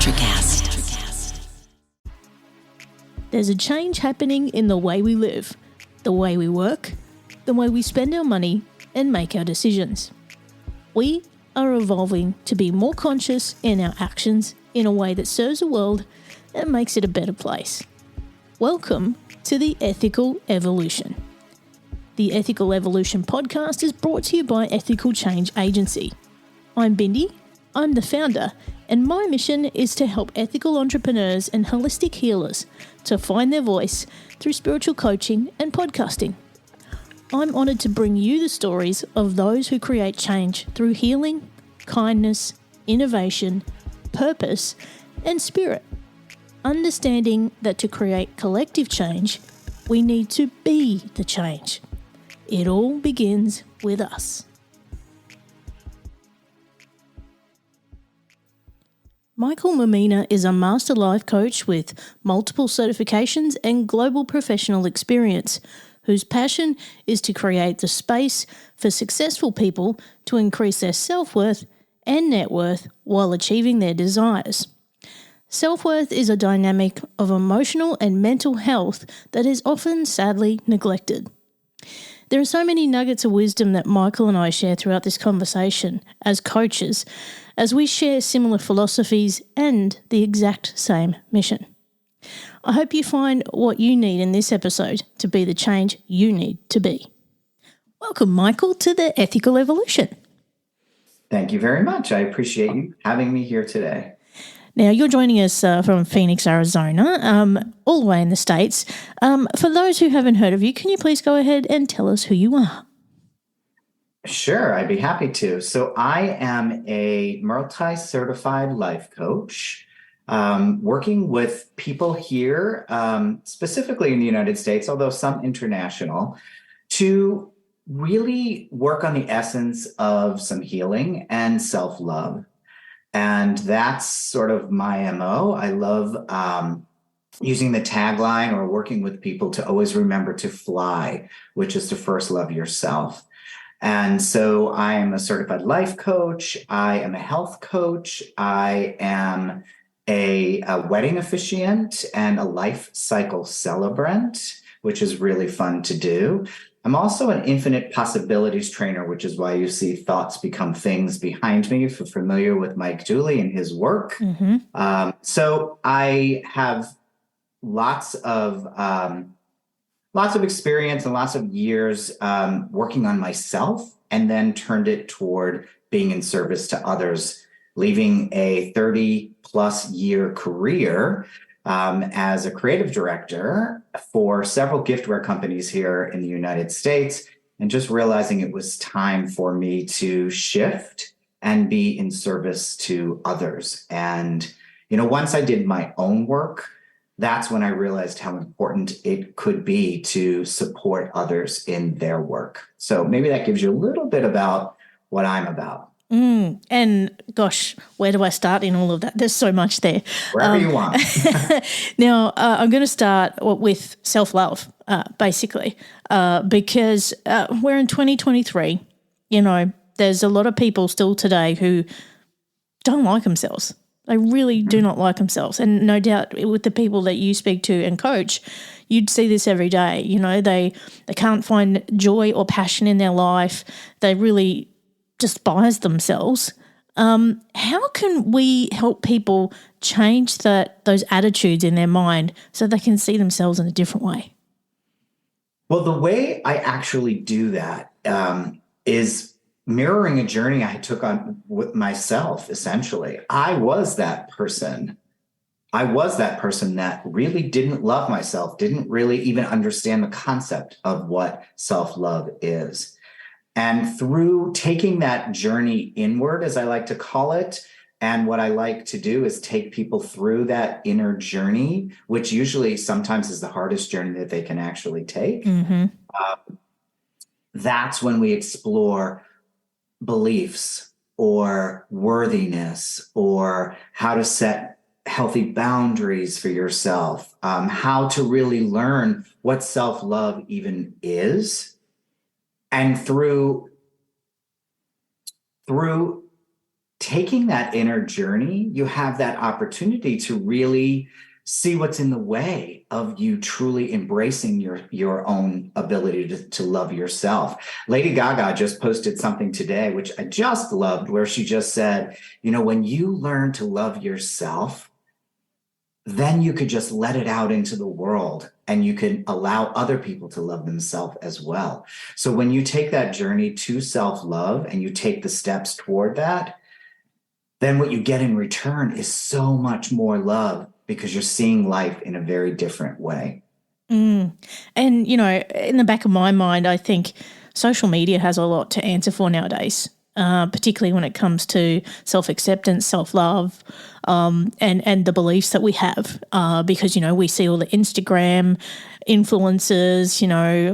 Electrocast. There's a change happening in the way we live, the way we work, the way we spend our money and make our decisions. We are evolving to be more conscious in our actions in a way that serves the world and makes it a better place. Welcome to the Ethical Evolution. The Ethical Evolution podcast is brought to you by Ethical Change Agency. I'm Bindi, I'm the founder, and my mission is to help ethical entrepreneurs and holistic healers to find their voice through spiritual coaching and podcasting. I'm honoured to bring you the stories of those who create change through healing, kindness, innovation, purpose, and spirit. Understanding that to create collective change, we need to be the change. It all begins with us. Michael Mammina is a master life coach with multiple certifications and global professional experience, whose passion is to create the space for successful people to increase their self-worth and net worth while achieving their desires. Self-worth is a dynamic of emotional and mental health that is often sadly neglected. There are so many nuggets of wisdom that Michael and I share throughout this conversation as coaches, as we share similar philosophies and the exact same mission. I hope you find what you need in this episode to be the change you need to be. Welcome, Michael, to the Ethical Evolution. Thank you very much. I appreciate you having me here today. Now, you're joining us from Phoenix, Arizona, all the way in the States. For those who haven't heard of you, can you please go ahead and tell us who you are? Sure, I'd be happy to. So I am a multi-certified life coach, working with people here, specifically in the United States, although some international, to really work on the essence of some healing and self-love. And that's sort of my MO. I love using the tagline or working with people to always remember to fly, which is to first love yourself. And so I am a certified life coach. I am a health coach. I am a wedding officiant and a life cycle celebrant, which is really fun to do. I'm also an infinite possibilities trainer, which is why you see thoughts become things behind me, if you're familiar with Mike Dooley and his work. Mm-hmm. So I have lots of experience and lots of years working on myself, and then turned it toward being in service to others, leaving a 30-plus year career as a creative director for several giftware companies here in the United States, and just realizing it was time for me to shift and be in service to others. And, once I did my own work, that's when I realized how important it could be to support others in their work. So maybe that gives you a little bit about what I'm about. And gosh, where do I start in all of that? There's so much there. Wherever you want. Now, I'm going to start with self-love, basically, because we're in 2023. There's a lot of people still today who don't like themselves. They really do not like themselves. And no doubt with the people that you speak to and coach, you'd see this every day. They can't find joy or passion in their life. They really despise themselves. How can we help people change those attitudes in their mind so they can see themselves in a different way? Well, the way I actually do that is mirroring a journey I took on with myself, essentially. I was that person that really didn't love myself, didn't really even understand the concept of what self-love is. And through taking that journey inward, as I like to call it, and what I like to do is take people through that inner journey, which usually sometimes is the hardest journey that they can actually take. Mm-hmm. That's when we explore beliefs or worthiness or how to set healthy boundaries for yourself, how to really learn what self-love even is. And through taking that inner journey, you have that opportunity to really see what's in the way of you truly embracing your own ability to love yourself. Lady Gaga just posted something today, which I just loved, where she just said, when you learn to love yourself, then you could just let it out into the world and you can allow other people to love themselves as well. So when you take that journey to self-love and you take the steps toward that, then what you get in return is so much more love because you're seeing life in a very different way. And, in the back of my mind, I think social media has a lot to answer for nowadays, particularly when it comes to self-acceptance, self-love, and the beliefs that we have, because, we see all the Instagram influencers,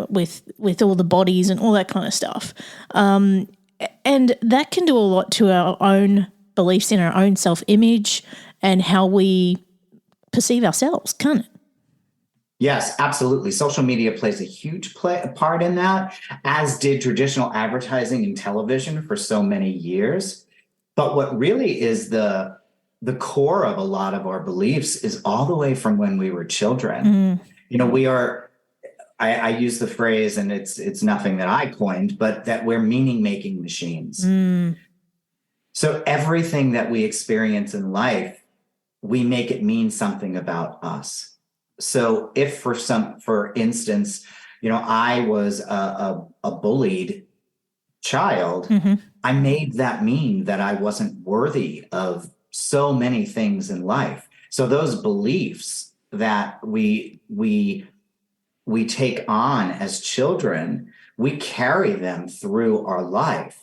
with all the bodies and all that kind of stuff. And that can do a lot to our own beliefs in our own self-image and how we perceive ourselves, can't it? Yes, absolutely. Social media plays a huge part in that, as did traditional advertising and television for so many years. But what really is the core of a lot of our beliefs is all the way from when we were children. We are, I use the phrase, and it's nothing that I coined, but that we're meaning-making machines. So everything that we experience in life, we make it mean something about us. So if for instance, I was a bullied child, I made that mean that I wasn't worthy of so many things in life. So those beliefs that we take on as children, we carry them through our life.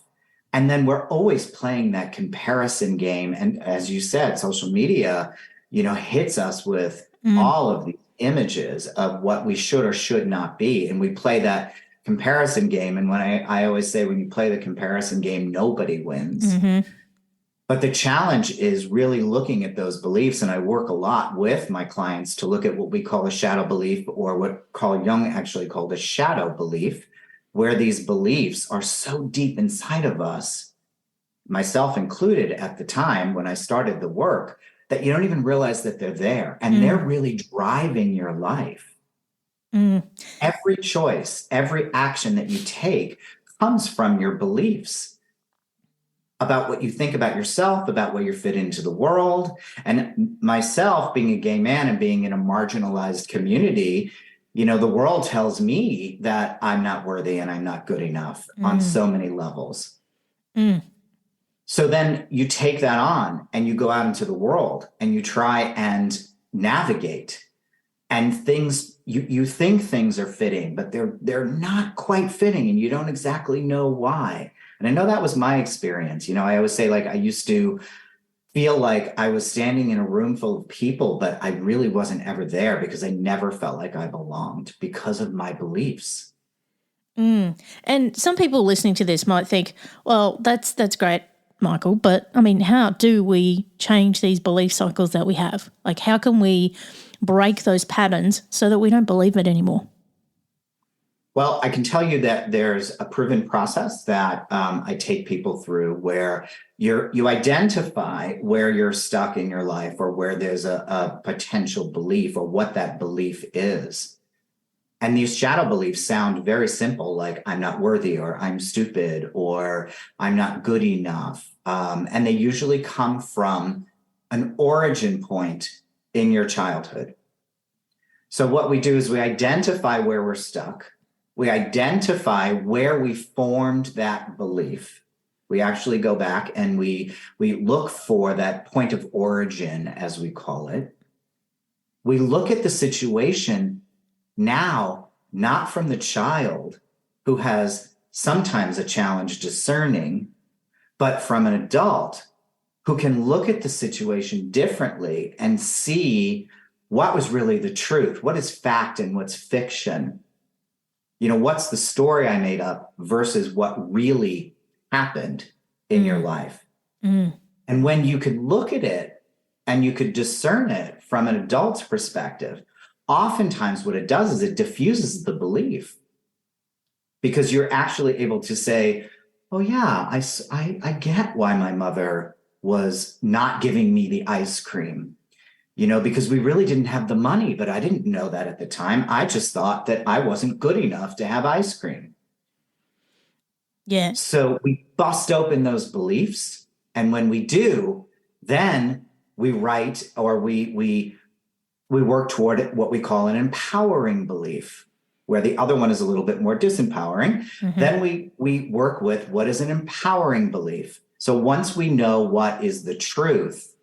And then we're always playing that comparison game. And as you said, social media, hits us with all of these images of what we should or should not be. And we play that comparison game. And when I always say, when you play the comparison game, nobody wins. But the challenge is really looking at those beliefs. And I work a lot with my clients to look at what we call a shadow belief, or what Carl Jung actually called a shadow belief, where these beliefs are so deep inside of us, myself included at the time when I started the work, that you don't even realize that they're there, and they're really driving your life. Every choice, every action that you take comes from your beliefs about what you think about yourself, about where you fit into the world. And myself, being a gay man and being in a marginalized community, the world tells me that I'm not worthy and I'm not good enough on so many levels. So then you take that on and you go out into the world and you try and navigate, and things, you think things are fitting, but they're not quite fitting, and you don't exactly know why. And I know that was my experience. I always say, I used to feel like I was standing in a room full of people, but I really wasn't ever there because I never felt like I belonged because of my beliefs. And some people listening to this might think, well, that's great, Michael, but I mean, how do we change these belief cycles that we have? How can we break those patterns so that we don't believe it anymore? Well, I can tell you that there's a proven process that I take people through, where you identify where you're stuck in your life, or where there's a potential belief, or what that belief is. And these shadow beliefs sound very simple, like I'm not worthy, or I'm stupid, or I'm not good enough. And they usually come from an origin point in your childhood. So what we do is we identify where we're stuck. We identify where we formed that belief. We actually go back and we look for that point of origin, as we call it. We look at the situation now, not from the child who has sometimes a challenge discerning, but from an adult who can look at the situation differently and see what was really the truth, what is fact and what's fiction. What's the story I made up versus what really happened in your life. And when you could look at it and you could discern it from an adult's perspective, oftentimes what it does is it diffuses the belief, because you're actually able to say, oh yeah, I get why my mother was not giving me the ice cream, because we really didn't have the money, but I didn't know that at the time. I just thought that I wasn't good enough to have ice cream. Yeah. So we bust open those beliefs. And when we do, then we write, or we work toward what we call an empowering belief, where the other one is a little bit more disempowering. Mm-hmm. Then we work with what is an empowering belief. So once we know what is the truth,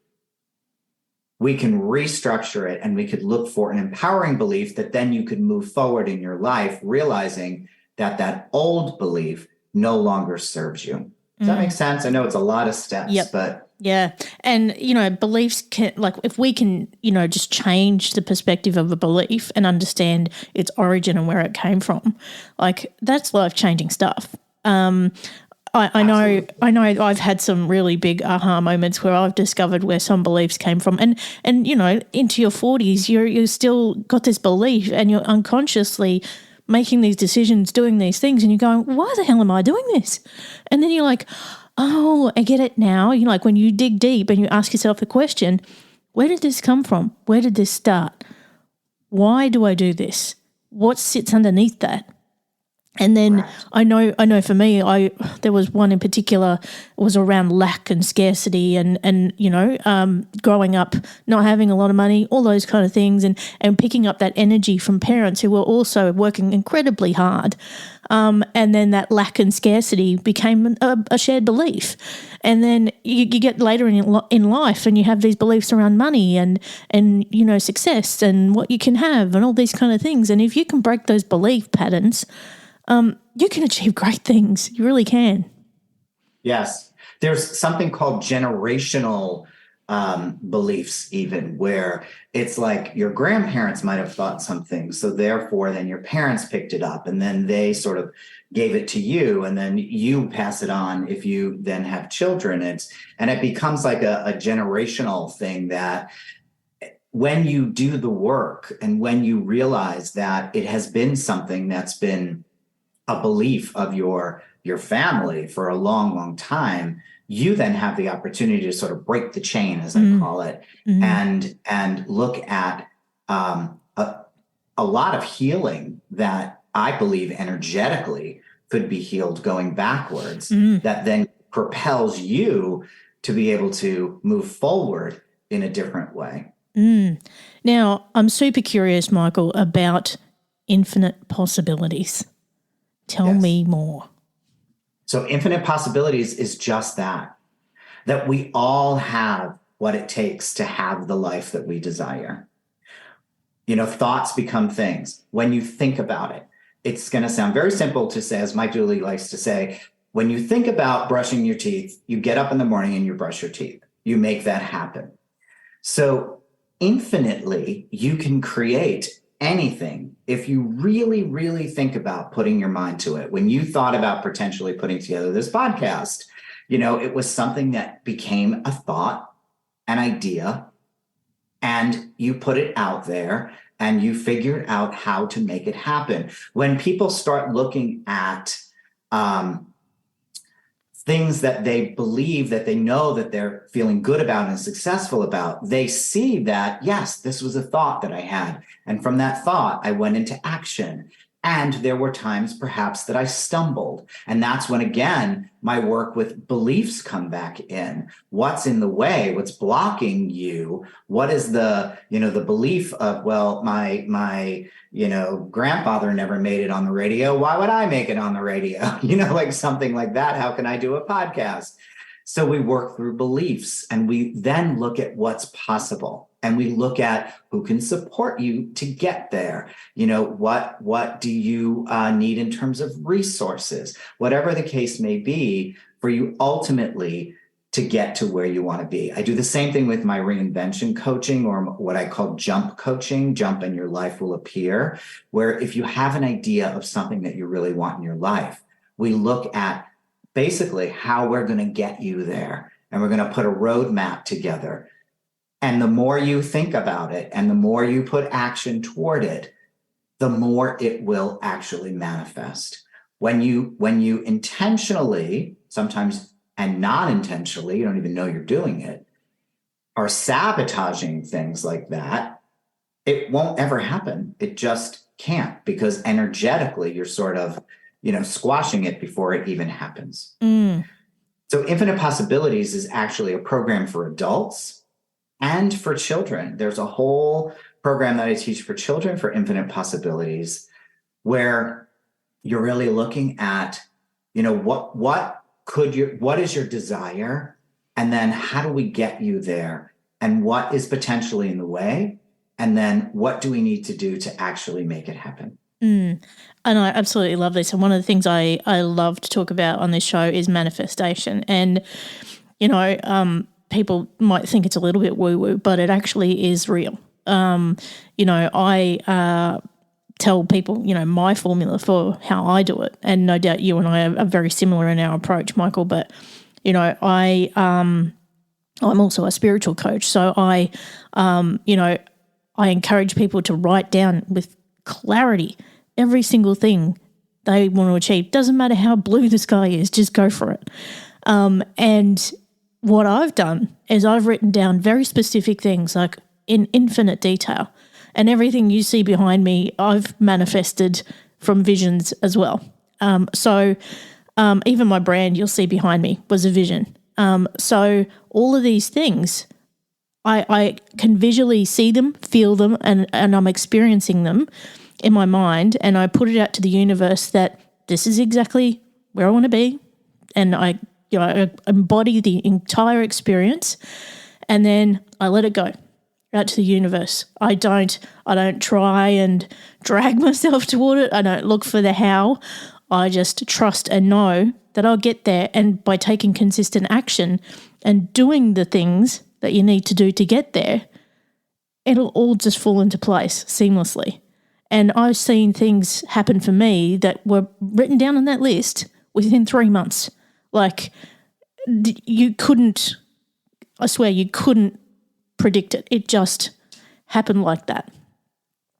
we can restructure it, and we could look for an empowering belief that then you could move forward in your life, realizing that old belief no longer serves you. Does that make sense? I know it's a lot of steps, but yeah. And, beliefs can, like, if we can, just change the perspective of a belief and understand its origin and where it came from, like, that's life-changing stuff. I know I've had some really big aha moments where I've discovered where some beliefs came from, and into your 40s, you're still got this belief, and you're unconsciously making these decisions, doing these things, and you're going, why the hell am I doing this? And then you're like, oh, I get it now. Like, when you dig deep and you ask yourself the question, where did this come from? Where did this start? Why do I do this? What sits underneath that? And then I know for me, there was one in particular, it was around lack and scarcity and growing up, not having a lot of money, all those kind of things, and picking up that energy from parents who were also working incredibly hard. And then that lack and scarcity became a shared belief. And then you get later in life, and you have these beliefs around money and success and what you can have and all these kind of things. And if you can break those belief patterns, you can achieve great things. You really can. Yes. There's something called generational beliefs, even, where it's like your grandparents might have thought something. So therefore, then your parents picked it up, and then they sort of gave it to you, and then you pass it on if you then have children. And it becomes like a generational thing that when you do the work and when you realize that it has been something that's been a belief of your family for a long, long time, you then have the opportunity to sort of break the chain, as I call it, and look at a lot of healing that I believe energetically could be healed going backwards, that then propels you to be able to move forward in a different way. Now, I'm super curious, Michael, about infinite possibilities. Tell me more. So infinite possibilities is just that we all have what it takes to have the life that we desire. Thoughts become things. When you think about it, it's going to sound very simple to say, as Mike Dooley likes to say, when you think about brushing your teeth, you get up in the morning and you brush your teeth. You make that happen. So infinitely, you can create anything if you really, really think about putting your mind to it. When you thought about potentially putting together this podcast, it was something that became a thought, an idea, and you put it out there and you figured out how to make it happen. When people start looking at things that they believe, that they know that they're feeling good about and successful about, they see that, yes, this was a thought that I had. And from that thought, I went into action. And there were times perhaps that I stumbled. And that's when, again, my work with beliefs come back in. What's in the way? What's blocking you? What is the belief of, well, my grandfather never made it on the radio. Why would I make it on the radio? Like something like that. How can I do a podcast? So we work through beliefs, and we then look at what's possible. And we look at who can support you to get there. What do you need in terms of resources, whatever the case may be, for you ultimately to get to where you want to be. I do the same thing with my reinvention coaching, or what I call jump coaching, jump and your life will appear, where if you have an idea of something that you really want in your life, we look at basically how we're going to get you there. And we're going to put a roadmap together. And the more you think about it and the more you put action toward it, the more it will actually manifest. When you intentionally, sometimes and not intentionally, you don't even know you're doing it, are sabotaging things like that, it won't ever happen. It just can't, because energetically you're sort of, squashing it before it even happens. So Infinite Possibilities is actually a program for adults and for children. There's a whole program that I teach for children for Infinite Possibilities, where you're really looking at, what is your desire? And then how do we get you there? And what is potentially in the way? And then what do we need to do to actually make it happen? And I absolutely love this. And one of the things I love to talk about on this show is manifestation. And, people might think it's a little bit woo-woo, but it actually is real. I tell people, my formula for how I do it. And no doubt you and I are very similar in our approach, Michael. But, I'm also a spiritual coach. So I encourage people to write down with clarity every single thing they want to achieve. Doesn't matter how blue the sky is, just go for it. And what I've done is I've written down very specific things, like in infinite detail. And everything you see behind me, I've manifested from visions as well. So even my brand you'll see behind me was a vision. So all of these things, I can visually see them, feel them, and I'm experiencing them in my mind, and I put it out to the universe that this is exactly where I want to be, and I embody the entire experience, and then I let it go out to the universe. I don't try and drag myself toward it. I don't look for the how. I just trust and know that I'll get there, and by taking consistent action and doing the things that you need to do to get there, it'll all just fall into place seamlessly. And I've seen things happen for me that were written down on that list within 3 months. Like, you couldn't predict it. It just happened like that.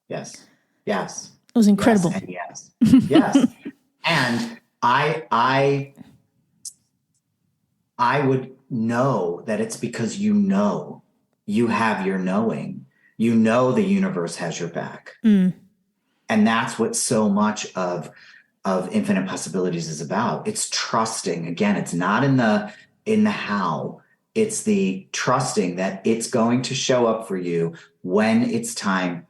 Yes. It was incredible. Yes, and yes. Yes. And I would know that it's because you have your knowing. The universe has your back. And that's what so much of Infinite Possibilities is about. It's trusting. Again, it's not in the how. It's the trusting that it's going to show up for you when it's time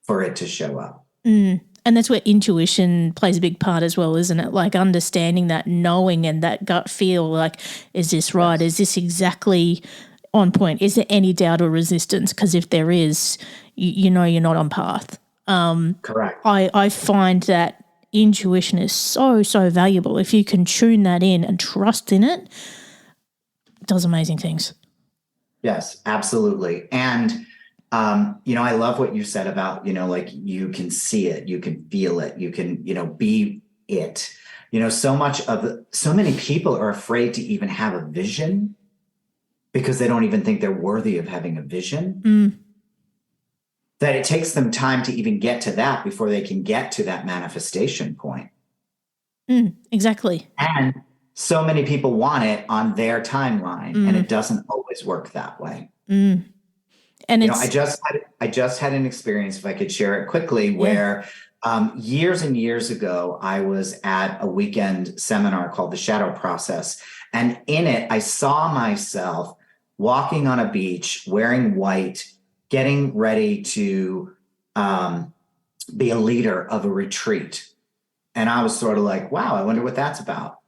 for it to show up. And that's where intuition plays a big part as well, isn't it? Like understanding that knowing and that gut feel, like, is this right? Yes. Is this exactly on point? Is there any doubt or resistance? Because if there is, you're not on path. Correct. I find that intuition is so, so valuable. If you can tune that in and trust in it, it does amazing things. Yes, absolutely. And I love what you said about, like, you can see it, you can feel it, you can, be it. So many people are afraid to even have a vision because they don't even think they're worthy of having a vision. That it takes them time to even get to that before they can get to that manifestation point. Exactly. And so many people want it on their timeline, and it doesn't always work that way. And I just had an experience, if I could share it quickly, where years and years ago, I was at a weekend seminar called The Shadow Process. And in it, I saw myself walking on a beach, wearing white, getting ready to be a leader of a retreat. And I was sort of like, wow, I wonder what that's about.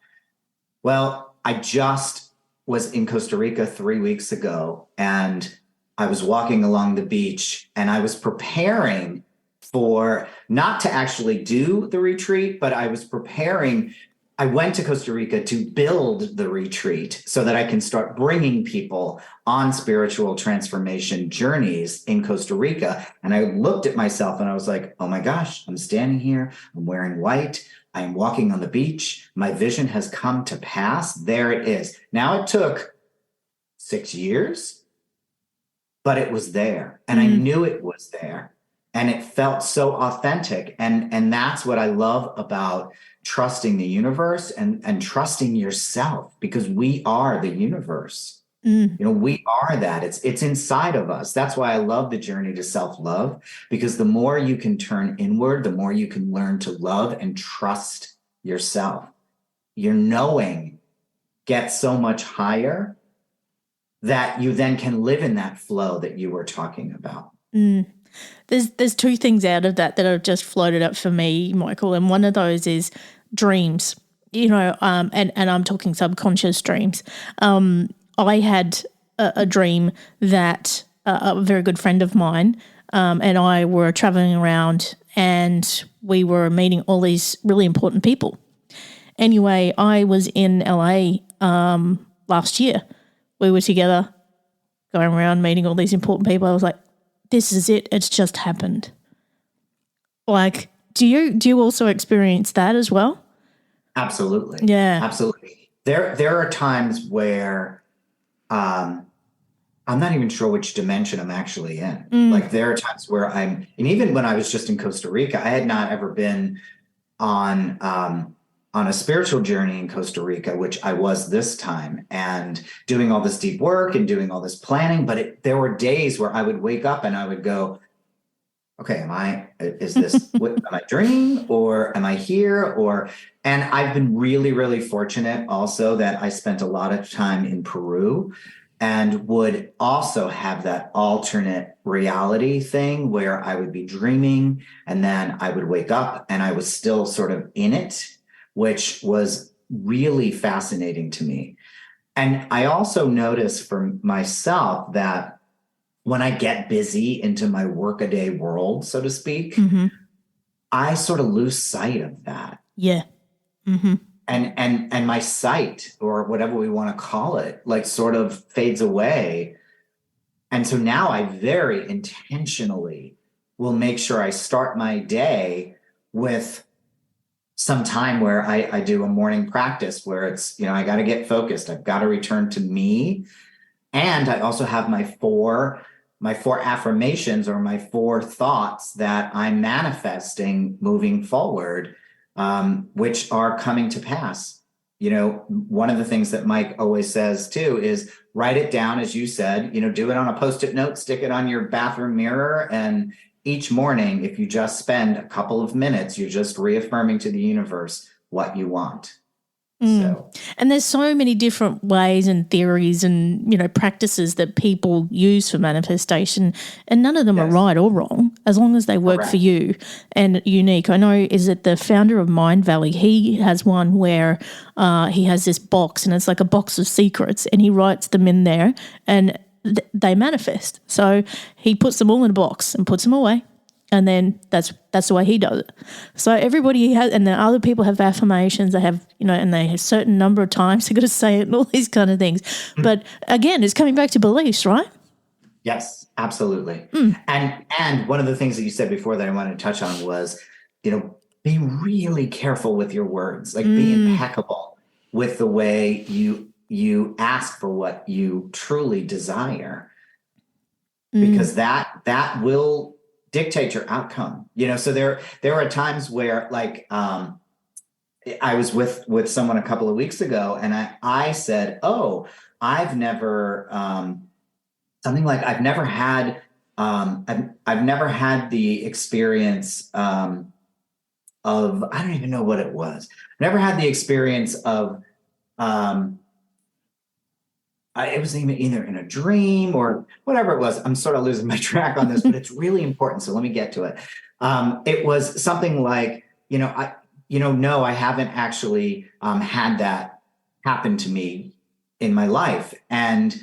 Well, I just was in Costa Rica 3 weeks ago, and I was walking along the beach, and I was preparing for not to actually do the retreat, but I was preparing. I went to Costa Rica to build the retreat so that I can start bringing people on spiritual transformation journeys in Costa Rica. And I looked at myself and I was like, oh my gosh, I'm standing here. I'm wearing white. I'm walking on the beach. My vision has come to pass. There it is. Now, it took 6 years, but it was there. And I knew it was there. and it felt so authentic. And that's what I love about trusting the universe and trusting yourself, because we are the universe. Mm. We are that. It's inside of us. That's why I love the journey to self-love, because the more you can turn inward, the more you can learn to love and trust yourself. Your knowing gets so much higher that you then can live in that flow that you were talking about. Mm. There's two things out of that have just floated up for me, Michael, and one of those is dreams. And I'm talking subconscious dreams. I had a dream that a very good friend of mine and I were traveling around, and we were meeting all these really important people. Anyway, I was in LA last year. We were together, going around meeting all these important people. I was like, this is it. It's just happened. Like, do you also experience that as well? Absolutely. Yeah. Absolutely. There are times where I'm not even sure which dimension I'm actually in. Like, there are times where and even when I was just in Costa Rica, I had not ever been on a spiritual journey in Costa Rica, which I was this time, and doing all this deep work and doing all this planning. But there were days where I would wake up and I would go, okay, am I dreaming, or am I here? And I've been really, really fortunate also that I spent a lot of time in Peru, and would also have that alternate reality thing where I would be dreaming and then I would wake up and I was still sort of in it, which was really fascinating to me. And I also noticed for myself that when I get busy into my workaday world, so to speak, I sort of lose sight of that. Yeah. Mm-hmm. And my sight, or whatever we want to call it, like, sort of fades away. And so now I very intentionally will make sure I start my day with some time where I do a morning practice where it's, I got to get focused. I've got to return to me. And I also have my four affirmations, or my four thoughts that I'm manifesting moving forward, which are coming to pass. One of the things that Mike always says too is write it down, as you said, do it on a Post-it note, stick it on your bathroom mirror. And each morning, if you just spend a couple of minutes, you're just reaffirming to the universe what you want. So. And there's so many different ways and theories and, practices that people use for manifestation, and none of them are right or wrong, as long as they work for you and unique. I know, is it the founder of Mind Valley? He has one where he has this box, and it's like a box of secrets, and he writes them in there, and they manifest. So he puts them all in a box and puts them away. And then that's the way he does it. So everybody has, and then other people have affirmations. They have, and they have a certain number of times they've got to say it and all these kind of things. But again, it's coming back to beliefs, right? Yes, absolutely. And one of the things that you said before that I wanted to touch on was, be really careful with your words. Like, be impeccable with the way you ask for what you truly desire, because that will dictate your outcome. So there are times where, like, I was with someone a couple of weeks ago, and I said, oh, I've never something like I've never had the experience of, I don't even know what it was. Never had the experience of it was either in a dream or whatever it was. I'm sort of losing my track on this, but it's really important. So let me get to it. It was something like, no, I haven't actually had that happen to me in my life. And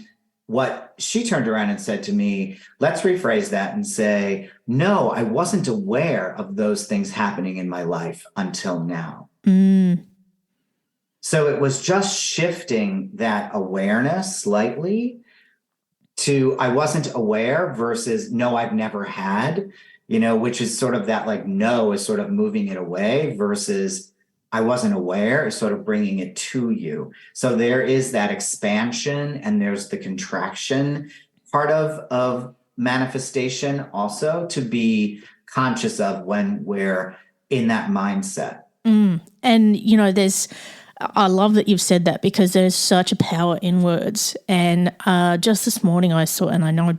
what she turned around and said to me, let's rephrase that and say, no, I wasn't aware of those things happening in my life until now. So it was just shifting that awareness slightly to I wasn't aware versus no, I've never had, which is sort of that, like, no is sort of moving it away versus I wasn't aware is sort of bringing it to you. So there is that expansion, and there's the contraction part of manifestation also, to be conscious of when we're in that mindset. And, you know, I love that you've said that, because there's such a power in words. And just this morning I saw, and I know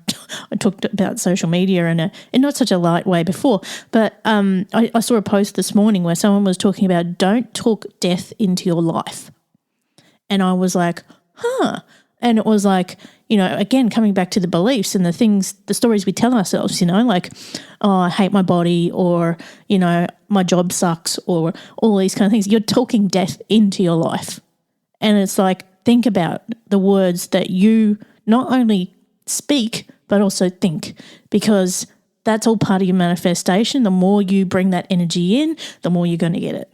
I talked about social media in not such a light way before, but I saw a post this morning where someone was talking about don't talk death into your life. And I was like, huh. And it was like, you know, again, coming back to the beliefs and the stories we tell ourselves, you know, like, oh, I hate my body, or, you know, my job sucks, or all these kind of things. You're talking death into your life. And it's like, think about the words that you not only speak, but also think, because that's all part of your manifestation. The more you bring that energy in, the more you're going to get it.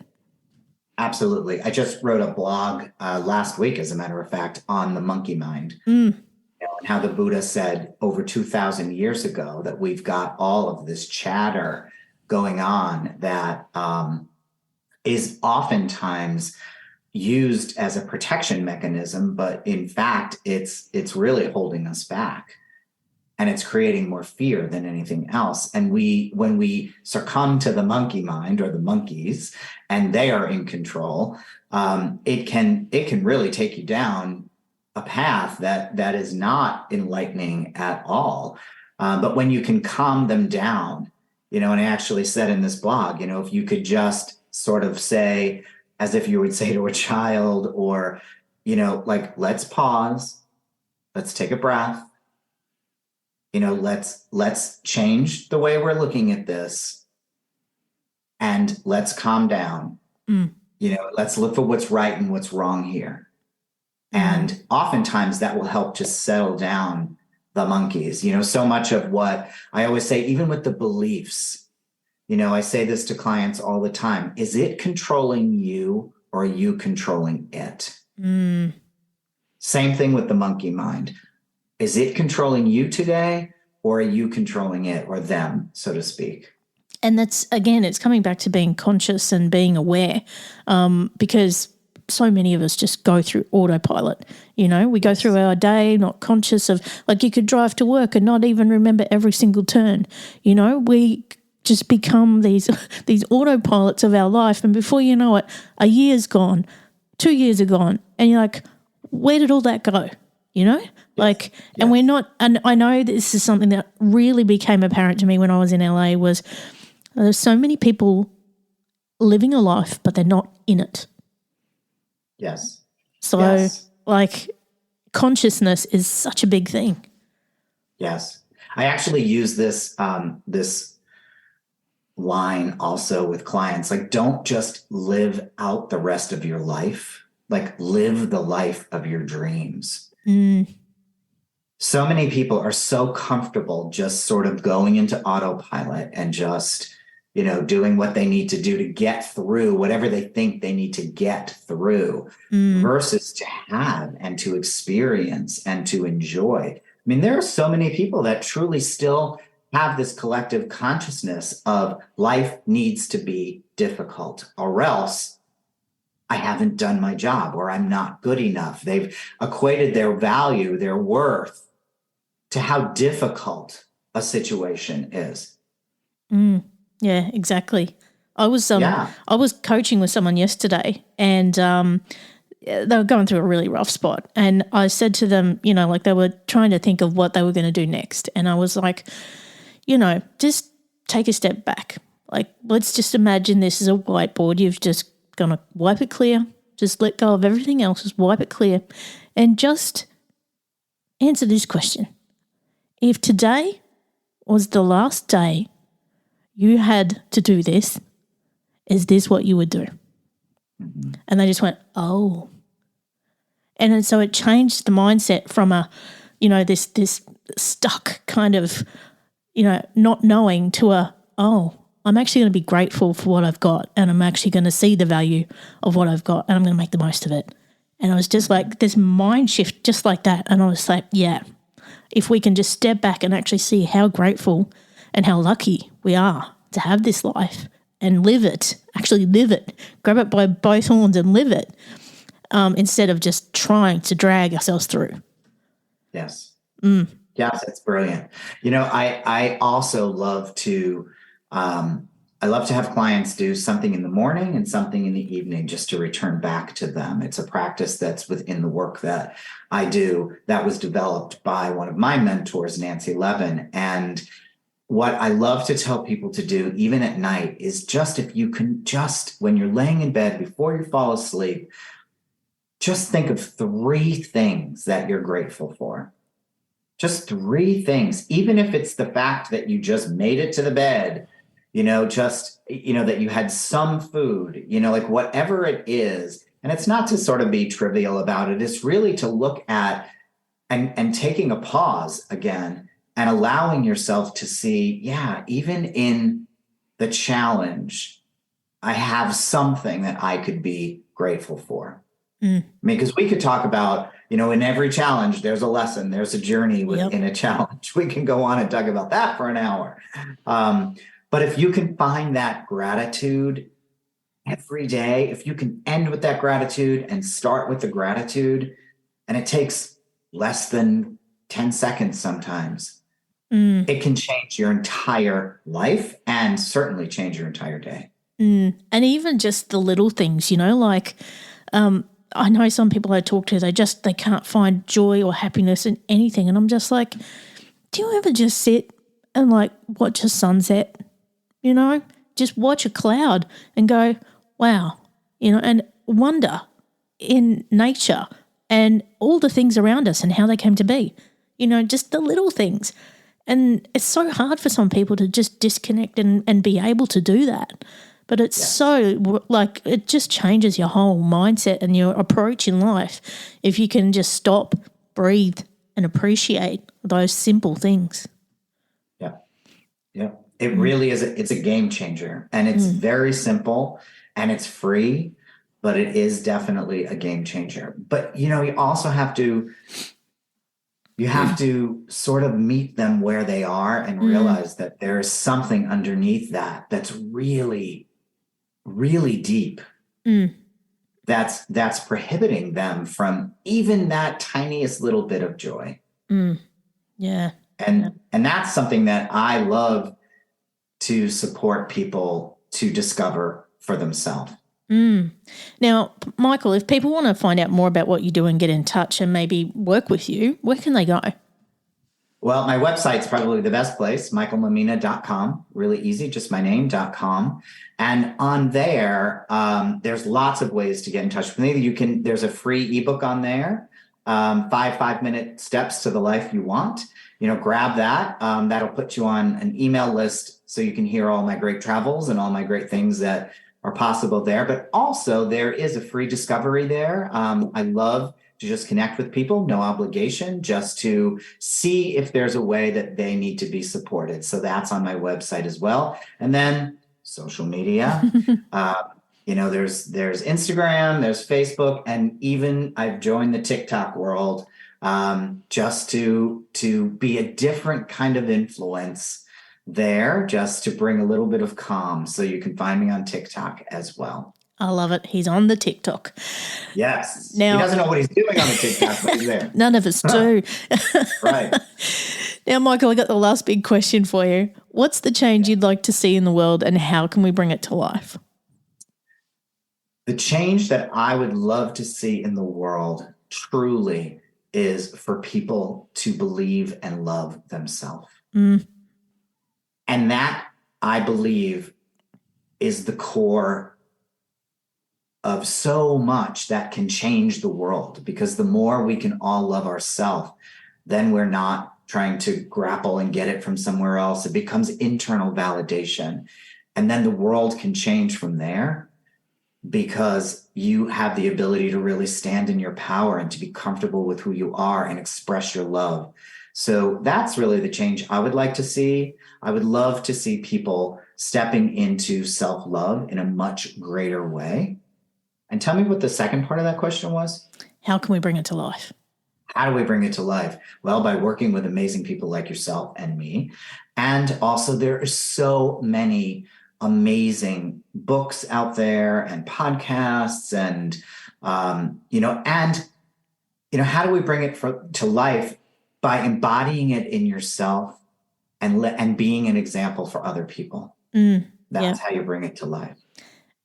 Absolutely. I just wrote a blog last week, as a matter of fact, on the monkey mind. Mm. And how the Buddha said over 2,000 years ago that we've got all of this chatter going on that is oftentimes used as a protection mechanism, but in fact, it's really holding us back. And it's creating more fear than anything else. And when we succumb to the monkey mind, or the monkeys, and they are in control, it can really take you down a path that is not enlightening at all. But when you can calm them down, you know, and I actually said in this blog, you know, if you could just sort of say, as if you would say to a child, or, you know, like, let's pause, let's take a breath. You know, let's change the way we're looking at this, and let's calm down. You know, let's look for what's right and what's wrong here. And oftentimes that will help just settle down the monkeys. You know, so much of what I always say, even with the beliefs, you know, I say this to clients all the time: is it controlling you, or are you controlling it? Same thing with the monkey mind. Is it controlling you today, or are you controlling it, or them, so to speak? And that's, again, it's coming back to being conscious and being aware, because so many of us just go through autopilot. You know, we go through our day not conscious of, like, you could drive to work and not even remember every single turn. You know, we just become these autopilots of our life, and before you know it, a year's gone, 2 years are gone, and you're like, where did all that go? You know, like, and we're not, and I know this is something that really became apparent to me when I was in LA, was there's so many people living a life, but they're not in it. Yes. So like, consciousness is such a big thing. Yes. I actually use this, this line also with clients, like, don't just live out the rest of your life, like, live the life of your dreams. So many people are so comfortable just sort of going into autopilot and just, you know, doing what they need to do to get through whatever they think they need to get through, versus to have and to experience and to enjoy. I mean, there are so many people that truly still have this collective consciousness of life needs to be difficult, or else I haven't done my job, or I'm not good enough. They've equated their value, their worth, to how difficult a situation is. Yeah, exactly. I was coaching with someone yesterday, and they were going through a really rough spot. And I said to them, you know, like, they were trying to think of what they were going to do next. And I was like, you know, just take a step back. Like, let's just imagine this is a whiteboard. You've just going to wipe it clear. Just let go of everything else. Just wipe it clear. And just answer this question. If today was the last day you had to do this, is this what you would do? And they just went, oh. And then so it changed the mindset from a, you know, this stuck kind of, you know, not knowing, to a, oh, I'm actually going to be grateful for what I've got, and I'm actually going to see the value of what I've got, and I'm going to make the most of it. And it was just like this mind shift just like that. And I was like, yeah, if we can just step back and actually see how grateful and how lucky we are to have this life and live it, actually live it, grab it by both horns and live it, instead of just trying to drag ourselves through. Yes. Yes, that's brilliant. You know, I also love to I love to have clients do something in the morning and something in the evening just to return back to them. It's a practice that's within the work that I do that was developed by one of my mentors, Nancy Levin. And what I love to tell people to do, even at night, is just if you can just, when you're laying in bed before you fall asleep, just think of 3 things that you're grateful for. Just 3 things, even if it's the fact that you just made it to the bed, that you had some food, like whatever it is. And it's not to sort of be trivial about it. It's really to look at and taking a pause again and allowing yourself to see, yeah, even in the challenge, I have something that I could be grateful for. I mean, because we could talk about, in every challenge, there's a lesson, there's a journey within a challenge. We can go on and talk about that for an hour. But if you can find that gratitude every day, if you can end with that gratitude and start with the gratitude, and it takes less than 10 seconds sometimes, it can change your entire life and certainly change your entire day. And even just the little things, like I know some people I talk to, they can't find joy or happiness in anything. And I'm just like, do you ever just sit and like watch a sunset, just watch a cloud and go, wow, and wonder in nature and all the things around us and how they came to be, just the little things. And it's so hard for some people to just disconnect and be able to do that. But it's so, like, it just changes your whole mindset and your approach in life if you can just stop, breathe, and appreciate those simple things. Yeah. It really is. It's a game changer, and it's very simple and it's free, but it is definitely a game changer. But, you also have to sort of meet them where they are and realize that there's something underneath that's really, really deep. That's prohibiting them from even that tiniest little bit of joy. Yeah. And that's something that I love to support people to discover for themselves. Now, Michael, if people want to find out more about what you do and get in touch and maybe work with you, where can they go? Well, my website's probably the best place, michaelmammina.com. Really easy, just my name.com. And on there, there's lots of ways to get in touch with me. There's a free ebook on there, 5-minute steps to the life you want. Grab that. That'll put you on an email list so you can hear all my great travels and all my great things that are possible there. But also there is a free discovery there. I love to just connect with people, no obligation, just to see if there's a way that they need to be supported. So that's on my website as well. And then social media, there's Instagram, there's Facebook, and even I've joined the TikTok world just to be a different kind of influence there, just to bring a little bit of calm. So you can find me on TikTok as well. I love it. He's on the TikTok. Yes. Now, he doesn't know what he's doing on the TikTok, but he's there. None of us do. Right. Now, Michael, I got the last big question for you. What's the change you'd like to see in the world and how can we bring it to life? The change that I would love to see in the world truly is for people to believe and love themselves. And that, I believe, is the core of so much that can change the world, because the more we can all love ourselves, then we're not trying to grapple and get it from somewhere else. It becomes internal validation. And then the world can change from there, because you have the ability to really stand in your power and to be comfortable with who you are and express your love. So that's really the change I would like to see. I would love to see people stepping into self-love in a much greater way. And tell me what the second part of that question was. How can we bring it to life? How do we bring it to life? Well, by working with amazing people like yourself and me. And also there are so many amazing books out there and podcasts and, how do we bring it to life? By embodying it in yourself and being an example for other people. That's how you bring it to life.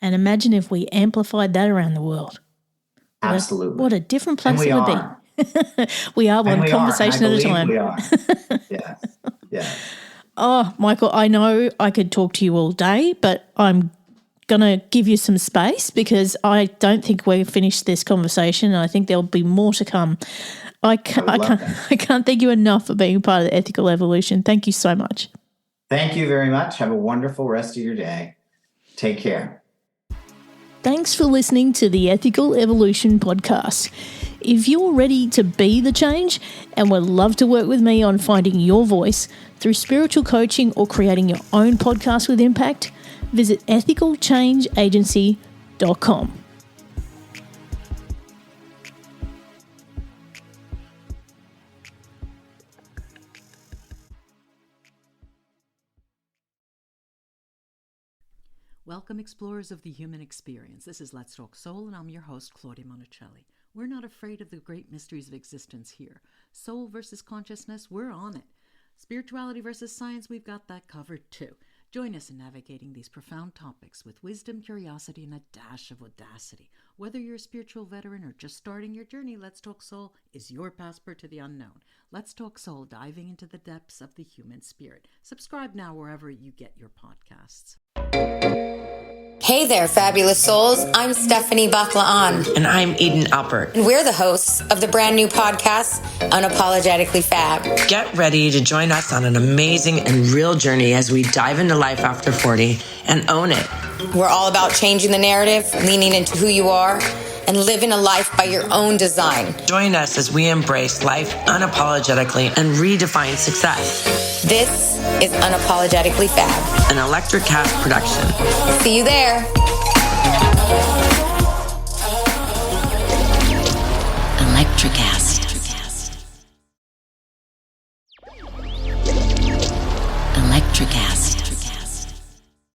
And imagine if we amplified that around the world. Absolutely. What a different place and we it would are. be. We are one conversation at a time. We are. Yes. Yes. Oh, Michael, I know I could talk to you all day, but I'm going to give you some space because I don't think we've finished this conversation. I think there'll be more to come. I can't thank you enough for being part of the Ethical Evolution. Thank you so much. Thank you very much. Have a wonderful rest of your day. Take care. Thanks for listening to the Ethical Evolution podcast. If you're ready to be the change and would love to work with me on finding your voice through spiritual coaching or creating your own podcast with impact, visit ethicalchangeagency.com. Welcome, explorers of the human experience. This is Let's Talk Soul, and I'm your host, Claudia Monticelli. We're not afraid of the great mysteries of existence here. Soul versus consciousness, we're on it. Spirituality versus science, we've got that covered too. Join us in navigating these profound topics with wisdom, curiosity, and a dash of audacity. Whether you're a spiritual veteran or just starting your journey, Let's Talk Soul is your passport to the unknown. Let's Talk Soul, diving into the depths of the human spirit. Subscribe now wherever you get your podcasts. Hey there, fabulous souls. I'm Stephanie Baklaan. And I'm Eden Alpert. And we're the hosts of the brand new podcast, Unapologetically Fab. Get ready to join us on an amazing and real journey as we dive into life after 40 and own it. We're all about changing the narrative, leaning into who you are, and living a life by your own design. Join us as we embrace life unapologetically and redefine success. This is Unapologetically Fab, an Electric Cast production. See you there. Electricast. Electricast.